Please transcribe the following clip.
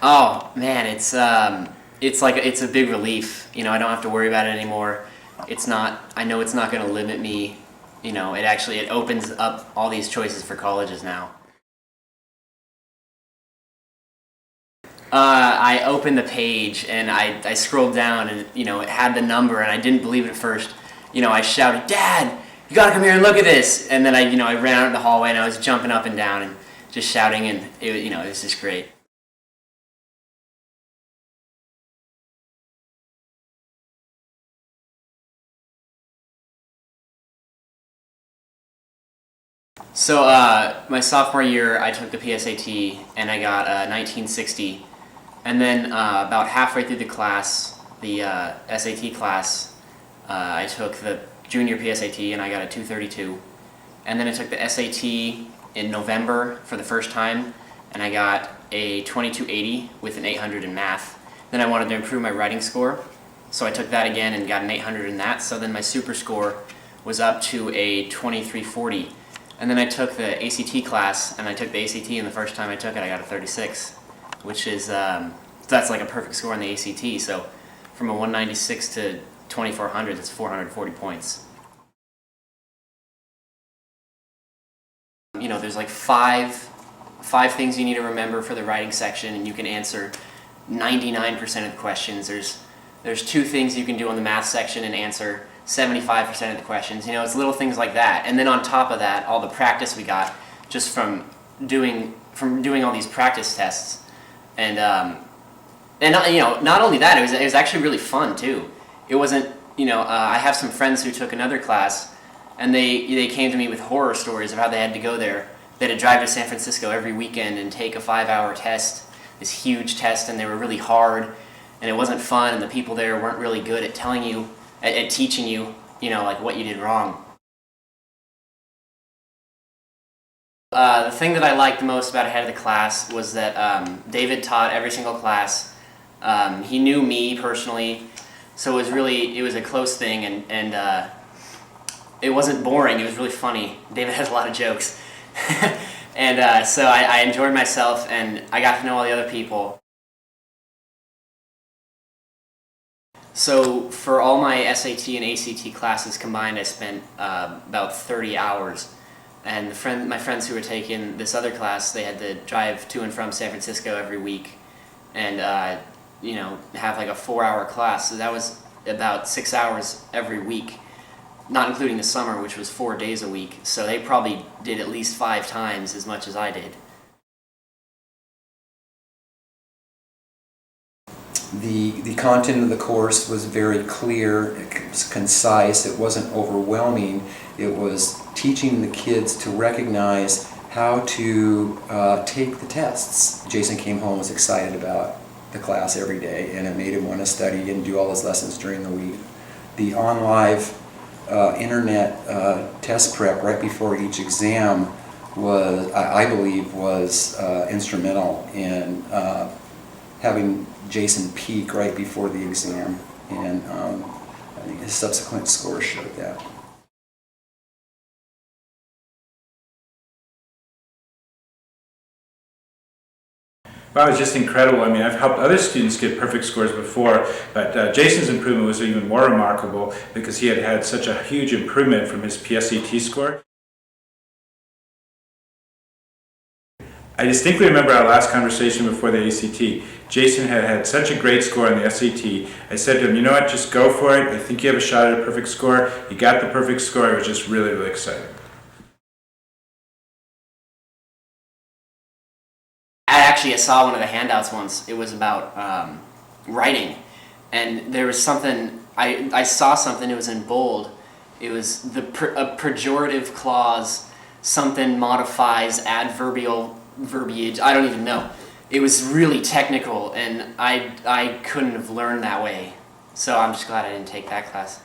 Oh man, it's like it's a big relief. You know, I don't have to worry about it anymore. It's not. I know it's not going to limit me. You know, it opens up all these choices for colleges now. I opened the page and I scrolled down and it had the number and I didn't believe it at first. I shouted, "Dad, you gotta come here and look at this!" And then I ran out in the hallway and I was jumping up and down and just shouting and it was just great. So my sophomore year, I took the PSAT and I got 1960, and then about halfway through the class, the SAT class, I took the junior PSAT and I got a 232, and then I took the SAT in November for the first time, and I got a 2280 with an 800 in math. Then I wanted to improve my writing score, so I took that again and got an 800 in that. So then my super score was up to a 2340. And then I took the ACT class, and I took the ACT, and the first time I took it, I got a 36, which is, that's like a perfect score on the ACT. So from a 196 to 2400, that's 440 points. There's like five things you need to remember for the writing section, and you can answer 99% of the questions. There's two things you can do on the math section and answer 75% of the questions. It's little things like that. And then on top of that, all the practice we got just from doing all these practice tests. And not only that, it was actually really fun too. It wasn't, I have some friends who took another class, and they came to me with horror stories of how they had to go there. They had to drive to San Francisco every weekend and take a 5-hour test, this huge test, and they were really hard, and it wasn't fun, and the people there weren't really good at telling you, at teaching you, like what you did wrong. The thing that I liked the most about Head of the Class was that David taught every single class. He knew me personally, so it was a close thing, and it wasn't boring. It was really funny. David has a lot of jokes. And so I enjoyed myself, and I got to know all the other people. So for all my SAT and ACT classes combined, I spent about 30 hours. And my friends who were taking this other class, they had to drive to and from San Francisco every week and have like a 4-hour class. So that was about 6 hours every week, not including the summer, which was 4 days a week. So they probably did at least 5 times as much as I did. The content of the course was very clear, it was concise, it wasn't overwhelming. It was teaching the kids to recognize how to take the tests. Jason came home, was excited about the class every day, and it made him want to study and do all his lessons during the week. The on-live internet test prep right before each exam was, I believe, was instrumental in having Jason peak right before the exam, and I think his subsequent scores showed that. Wow, it's just incredible. I mean, I've helped other students get perfect scores before, but Jason's improvement was even more remarkable because he had had such a huge improvement from his PSAT score. I distinctly remember our last conversation before the ACT. Jason had had such a great score on the SAT. I said to him, "You know what, just go for it. I think you have a shot at a perfect score." He got the perfect score. I was just really, really excited. I saw one of the handouts once. It was about writing, and there was something, I saw something, it was in bold. It was a pejorative clause, something modifies adverbial verbiage, I don't even know. It was really technical, and I couldn't have learned that way. So I'm just glad I didn't take that class.